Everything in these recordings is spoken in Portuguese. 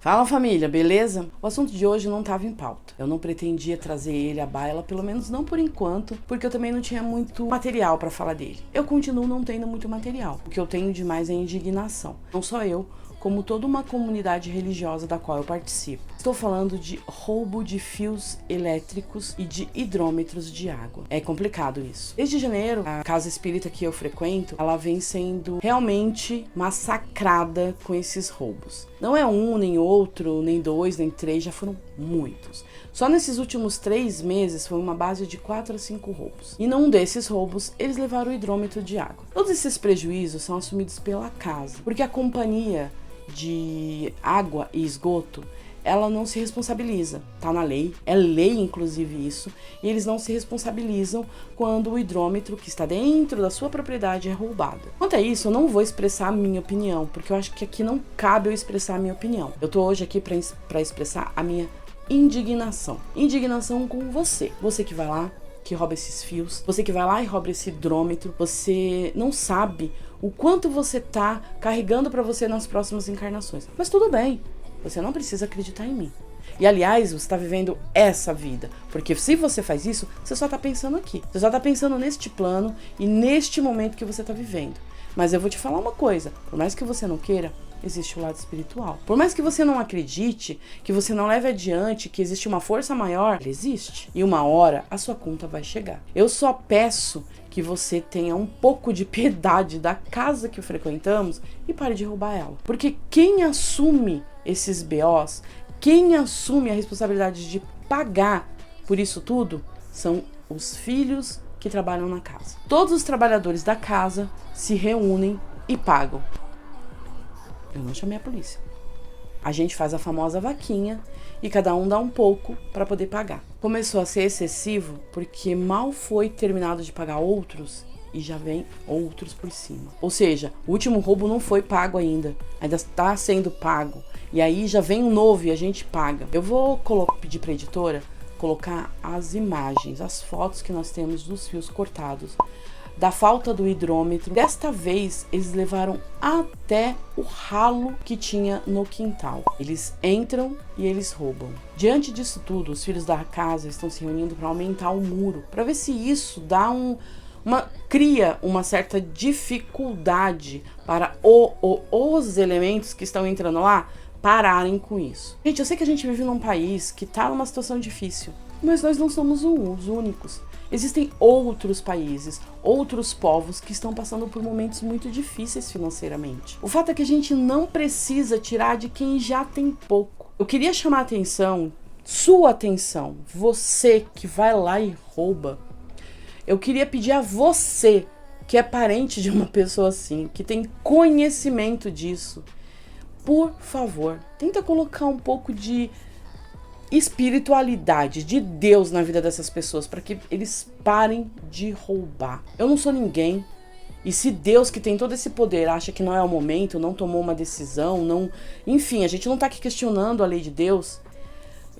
Fala família, beleza? O assunto de hoje não estava em pauta. Eu não pretendia trazer ele à baila, pelo menos não por enquanto, porque eu também não tinha muito material para falar dele. Eu continuo não tendo muito material. O que eu tenho demais é indignação. Não só eu, como toda uma comunidade religiosa da qual eu participo. Estou falando de roubo de fios elétricos e de hidrômetros de água. É complicado isso. Desde janeiro, a casa espírita que eu frequento, ela vem sendo realmente massacrada com esses roubos. Não é um, nem outro, nem dois, nem três, já foram muitos. Só nesses últimos 3 meses foi uma base de 4 a 5 roubos. E num desses roubos, eles levaram o hidrômetro de água. Todos esses prejuízos são assumidos pela casa, porque a companhia de água e esgoto, ela não se responsabiliza, tá na lei, é lei inclusive isso, e eles não se responsabilizam quando o hidrômetro que está dentro da sua propriedade é roubado. Quanto a isso, eu não vou expressar a minha opinião, porque eu acho que aqui não cabe eu expressar a minha opinião. Eu tô hoje aqui para expressar a minha indignação. Indignação com você que vai lá, que rouba esses fios, você que vai lá e rouba esse hidrômetro, você não sabe o quanto você tá carregando para você nas próximas encarnações. Mas tudo bem, você não precisa acreditar em mim. E aliás, você está vivendo essa vida, porque se você faz isso, você só tá pensando aqui. Você só tá pensando neste plano e neste momento que você tá vivendo. Mas eu vou te falar uma coisa, por mais que você não queira, existe o lado espiritual. Por mais que você não acredite, que você não leve adiante, que existe uma força maior, ela existe. E uma hora a sua conta vai chegar. Eu só peço que você tenha um pouco de piedade da casa que frequentamos e pare de roubar ela. Porque quem assume esses BOs, quem assume a responsabilidade de pagar por isso tudo, são os filhos que trabalham na casa. Todos os trabalhadores da casa se reúnem e pagam. Eu não chamei a polícia. A gente faz a famosa vaquinha e cada um dá um pouco para poder pagar. Começou a ser excessivo porque mal foi terminado de pagar outros e já vem outros por cima. Ou seja, o último roubo não foi pago ainda está sendo pago. E aí já vem um novo e a gente paga. Eu vou pedir para a editora colocar as imagens, as fotos que nós temos dos fios cortados, da falta do hidrômetro. Desta vez, eles levaram até o ralo que tinha no quintal. Eles entram e eles roubam. Diante disso tudo, os filhos da casa estão se reunindo para aumentar o muro, para ver se isso dá cria uma certa dificuldade para os elementos que estão entrando lá pararem com isso. Gente, eu sei que a gente vive num país que está numa situação difícil, mas nós não somos os únicos. Existem outros países, outros povos que estão passando por momentos muito difíceis financeiramente. O fato é que a gente não precisa tirar de quem já tem pouco. Eu queria chamar a atenção, sua atenção, você que vai lá e rouba. Eu queria pedir a você, que é parente de uma pessoa assim, que tem conhecimento disso, por favor, tenta colocar um pouco de espiritualidade, de Deus na vida dessas pessoas, para que eles parem de roubar. Eu não sou ninguém, e se Deus, que tem todo esse poder, acha que não é o momento, não tomou uma decisão, não, enfim, a gente não tá aqui questionando a lei de Deus,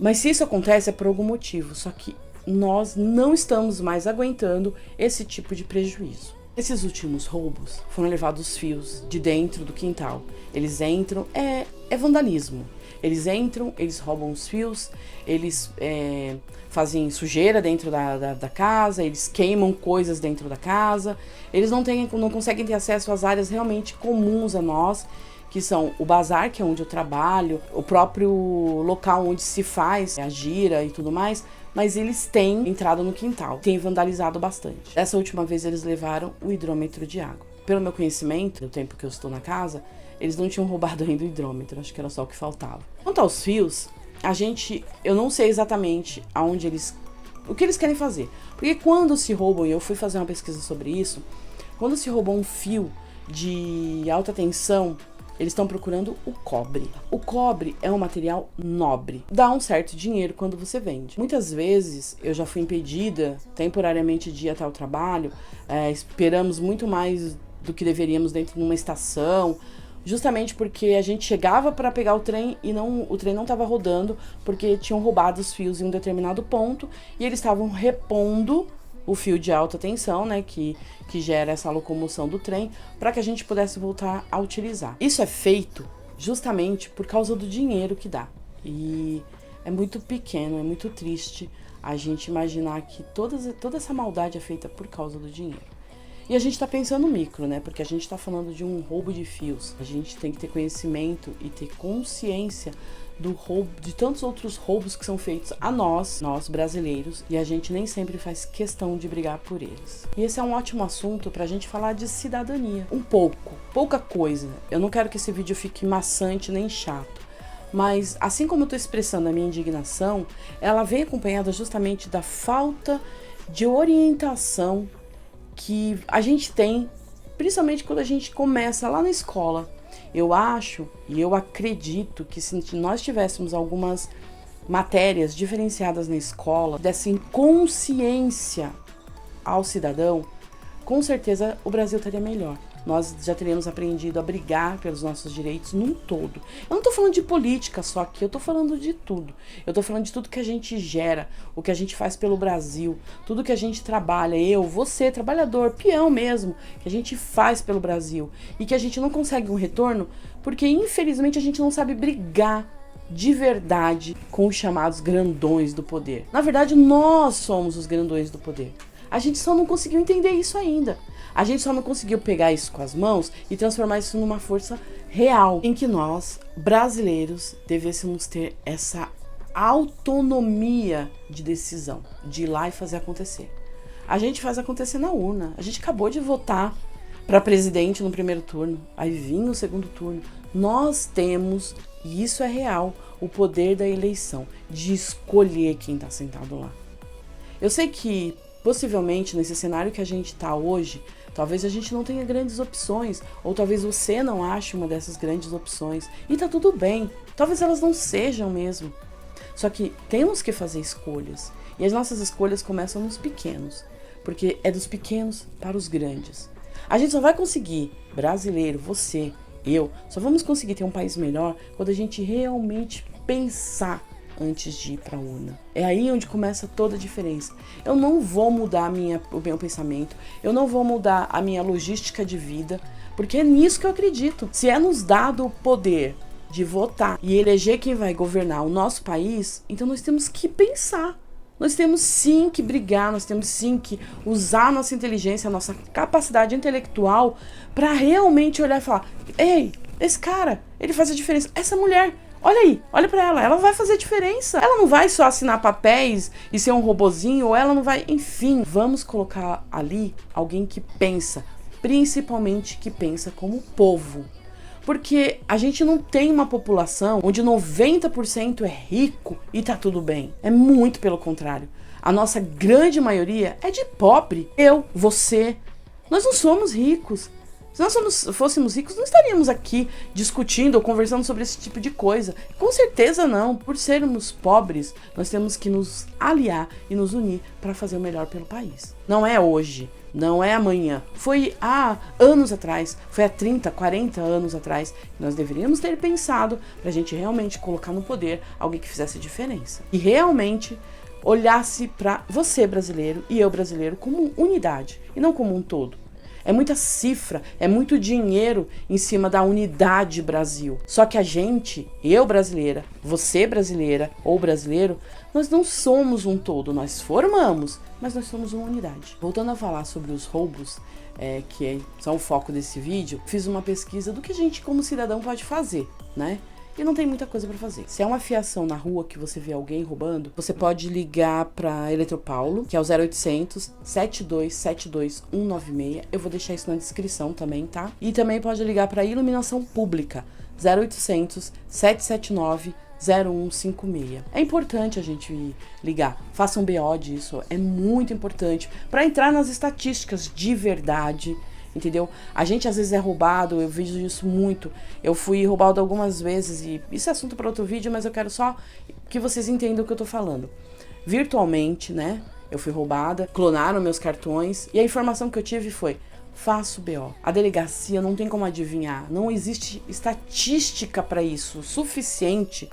mas se isso acontece é por algum motivo, só que nós não estamos mais aguentando esse tipo de prejuízo. Esses últimos roubos foram levados fios de dentro do quintal. Eles entram, é vandalismo. Eles entram, eles roubam os fios, eles fazem sujeira dentro da casa, eles queimam coisas dentro da casa. Eles não conseguem ter acesso às áreas realmente comuns a nós, que são o bazar, que é onde eu trabalho, o próprio local onde se faz a gira e tudo mais, mas eles têm entrado no quintal, têm vandalizado bastante. Dessa última vez eles levaram o hidrômetro de água. Pelo meu conhecimento, no tempo que eu estou na casa, eles não tinham roubado ainda o hidrômetro, acho que era só o que faltava. Quanto aos fios, eu não sei exatamente o que eles querem fazer. Porque quando se roubam, e eu fui fazer uma pesquisa sobre isso, quando se roubou um fio de alta tensão, eles estão procurando o cobre. O cobre é um material nobre. Dá um certo dinheiro quando você vende. Muitas vezes eu já fui impedida temporariamente de ir até o trabalho. Esperamos muito mais do que deveríamos dentro de uma estação. Justamente porque a gente chegava para pegar o trem e o trem não estava rodando porque tinham roubado os fios em um determinado ponto e eles estavam repondo o fio de alta tensão, né, que gera essa locomoção do trem, para que a gente pudesse voltar a utilizar. Isso é feito justamente por causa do dinheiro que dá. E é muito pequeno, é muito triste a gente imaginar que toda essa maldade é feita por causa do dinheiro. E a gente tá pensando micro, né? Porque a gente tá falando de um roubo de fios. A gente tem que ter conhecimento e ter consciência do roubo, de tantos outros roubos que são feitos a nós brasileiros, e a gente nem sempre faz questão de brigar por eles. E esse é um ótimo assunto pra gente falar de cidadania. Pouca coisa. Eu não quero que esse vídeo fique maçante nem chato. Mas, assim como eu tô expressando a minha indignação, ela vem acompanhada justamente da falta de orientação que a gente tem, principalmente quando a gente começa lá na escola. Eu acho e eu acredito que se nós tivéssemos algumas matérias diferenciadas na escola, dessem consciência ao cidadão, com certeza o Brasil estaria melhor. Nós já teríamos aprendido a brigar pelos nossos direitos num todo. Eu não tô falando de política só aqui, eu tô falando de tudo. Eu tô falando de tudo que a gente gera, o que a gente faz pelo Brasil, tudo que a gente trabalha, você, trabalhador, peão mesmo, que a gente faz pelo Brasil e que a gente não consegue um retorno porque, infelizmente, a gente não sabe brigar de verdade com os chamados grandões do poder. Na verdade, nós somos os grandões do poder. A gente só não conseguiu entender isso ainda. A gente só não conseguiu pegar isso com as mãos e transformar isso numa força real, em que nós, brasileiros, devêssemos ter essa autonomia de decisão, de ir lá e fazer acontecer. A gente faz acontecer na urna. A gente acabou de votar para presidente no primeiro turno, aí vinha o segundo turno. Nós temos, e isso é real, o poder da eleição, de escolher quem está sentado lá. Eu sei que, possivelmente, nesse cenário que a gente está hoje, talvez a gente não tenha grandes opções, ou talvez você não ache uma dessas grandes opções. E tá tudo bem, talvez elas não sejam mesmo. Só que temos que fazer escolhas. E as nossas escolhas começam nos pequenos, porque é dos pequenos para os grandes. A gente só vai conseguir, brasileiro, você, eu, só vamos conseguir ter um país melhor quando a gente realmente pensar antes de ir para a urna. É aí onde começa toda a diferença. Eu não vou mudar o meu pensamento, eu não vou mudar a minha logística de vida, porque é nisso que eu acredito. Se é nos dado o poder de votar e eleger quem vai governar o nosso país, então nós temos que pensar. Nós temos sim que brigar, nós temos sim que usar a nossa inteligência, a nossa capacidade intelectual para realmente olhar e falar: ei, esse cara, ele faz a diferença. Essa mulher, olha aí, olha pra ela vai fazer diferença. Ela não vai só assinar papéis e ser um robozinho, ou ela não vai... Enfim, vamos colocar ali alguém que pensa, principalmente que pensa como povo. Porque a gente não tem uma população onde 90% é rico e tá tudo bem. É muito pelo contrário. A nossa grande maioria é de pobre. Eu, você, nós não somos ricos. Se nós fôssemos ricos, não estaríamos aqui discutindo ou conversando sobre esse tipo de coisa. Com certeza não. Por sermos pobres, nós temos que nos aliar e nos unir para fazer o melhor pelo país. Não é hoje, não é amanhã. Foi há anos atrás, foi há 30, 40 anos atrás que nós deveríamos ter pensado para a gente realmente colocar no poder alguém que fizesse diferença. E realmente olhasse para você, brasileiro, e eu, brasileiro, como unidade e não como um todo. É muita cifra, é muito dinheiro em cima da unidade Brasil. Só que a gente, eu brasileira, você brasileira ou brasileiro, nós não somos um todo, nós formamos, mas nós somos uma unidade. Voltando a falar sobre os roubos, que são o foco desse vídeo, fiz uma pesquisa do que a gente como cidadão pode fazer, né? E não tem muita coisa pra fazer. Se é uma fiação na rua que você vê alguém roubando, você pode ligar pra Eletropaulo, que é o 0800 7272 196. Eu vou deixar isso na descrição também, tá? E também pode ligar pra Iluminação Pública, 0800 779 0156. É importante a gente ligar. Faça um BO disso, é muito importante pra entrar nas estatísticas de verdade. Entendeu? A gente às vezes é roubado, eu vejo isso muito. Eu fui roubado algumas vezes e isso é assunto para outro vídeo, mas eu quero só que vocês entendam o que eu tô falando. Virtualmente, né? Eu fui roubada, clonaram meus cartões e a informação que eu tive foi: faço BO. A delegacia não tem como adivinhar, não existe estatística para isso suficiente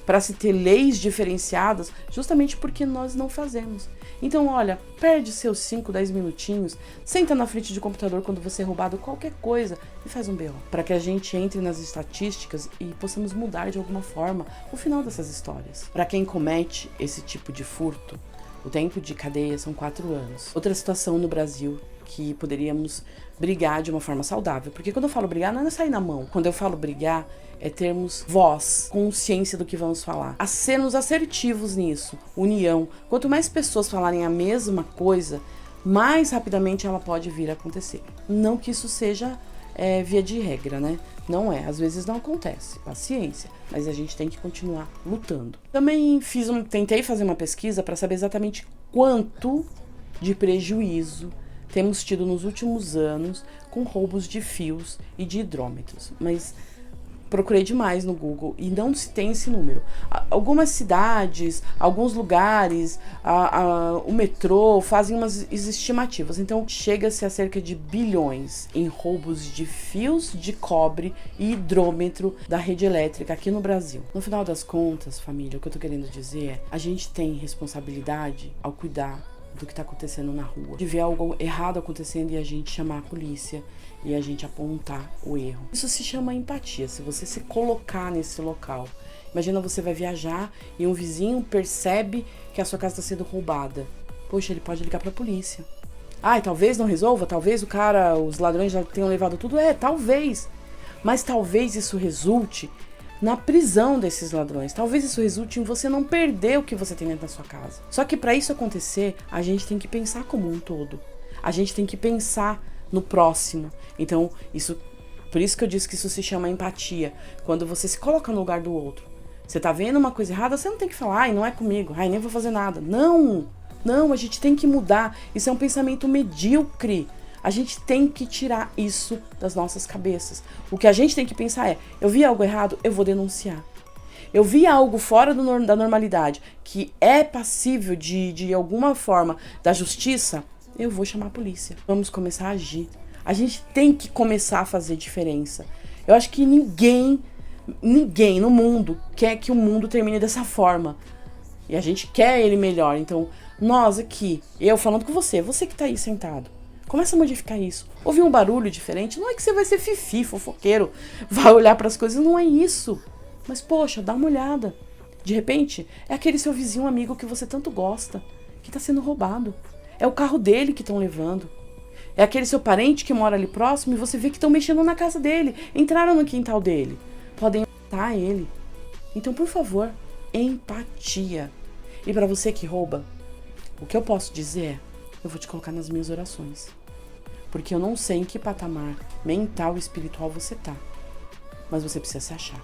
para se ter leis diferenciadas, justamente porque nós não fazemos. Então, olha, perde seus 5, 10 minutinhos, senta na frente de computador quando você é roubado qualquer coisa e faz um BO, para que a gente entre nas estatísticas e possamos mudar de alguma forma o final dessas histórias. Para quem comete esse tipo de furto, o tempo de cadeia são 4 anos. Outra situação no Brasil que poderíamos brigar de uma forma saudável. Porque quando eu falo brigar, não é sair na mão. Quando eu falo brigar, é termos voz, consciência do que vamos falar. A sermos assertivos nisso, união. Quanto mais pessoas falarem a mesma coisa, mais rapidamente ela pode vir a acontecer. Não que isso seja via de regra, né? Não é, às vezes não acontece, paciência, mas a gente tem que continuar lutando. Também tentei fazer uma pesquisa para saber exatamente quanto de prejuízo temos tido nos últimos anos com roubos de fios e de hidrômetros, mas procurei demais no Google e não se tem esse número. Algumas cidades, alguns lugares, o metrô fazem umas estimativas, então chega-se a cerca de bilhões em roubos de fios de cobre e hidrômetro da rede elétrica aqui no Brasil. No final das contas, família, o que eu tô querendo dizer é, a gente tem responsabilidade ao cuidar do que está acontecendo na rua, de ver algo errado acontecendo e a gente chamar a polícia e a gente apontar o erro. Isso se chama empatia, se você se colocar nesse local. Imagina, você vai viajar e um vizinho percebe que a sua casa está sendo roubada. Poxa, ele pode ligar para a polícia. E talvez não resolva, talvez os ladrões já tenham levado tudo. Talvez. Mas talvez isso resulte na prisão desses ladrões. Talvez isso resulte em você não perder o que você tem dentro da sua casa. Só que para isso acontecer, a gente tem que pensar como um todo. A gente tem que pensar no próximo. Então, por isso que eu disse que isso se chama empatia. Quando você se coloca no lugar do outro. Você tá vendo uma coisa errada, você não tem que falar, não é comigo, nem vou fazer nada. Não, a gente tem que mudar. Isso é um pensamento medíocre. A gente tem que tirar isso das nossas cabeças. O que a gente tem que pensar é, eu vi algo errado, eu vou denunciar. Eu vi algo fora da normalidade, que é passível de alguma forma da justiça, eu vou chamar a polícia. Vamos começar a agir. A gente tem que começar a fazer diferença. Eu acho que ninguém no mundo quer que o mundo termine dessa forma. E a gente quer ele melhor. Então, nós aqui, eu falando com você que tá aí sentado, começa a modificar isso. Ouvir um barulho diferente, não é que você vai ser fifi, fofoqueiro, vai olhar para as coisas, não é isso. Mas, poxa, dá uma olhada. De repente, é aquele seu vizinho amigo que você tanto gosta, que tá sendo roubado. É o carro dele que estão levando. É aquele seu parente que mora ali próximo e você vê que estão mexendo na casa dele, entraram no quintal dele. Podem matar ele. Então, por favor, empatia. E para você que rouba, o que eu posso dizer é, eu vou te colocar nas minhas orações. Porque eu não sei em que patamar mental e espiritual você tá. Mas você precisa se achar.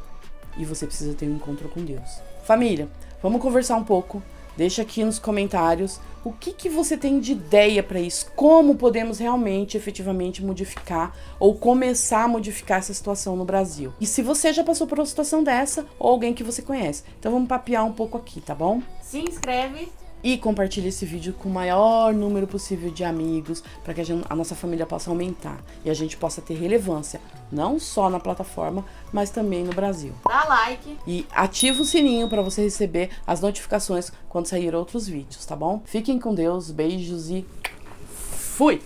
E você precisa ter um encontro com Deus. Família, vamos conversar um pouco. Deixa aqui nos comentários o que você tem de ideia para isso. Como podemos realmente, efetivamente modificar ou começar a modificar essa situação no Brasil. E se você já passou por uma situação dessa ou alguém que você conhece. Então vamos papear um pouco aqui, tá bom? Se inscreve. E compartilhe esse vídeo com o maior número possível de amigos para que a nossa família possa aumentar e a gente possa ter relevância, não só na plataforma, mas também no Brasil. Dá like. E ativa o sininho para você receber as notificações quando sair outros vídeos, tá bom? Fiquem com Deus, beijos e fui!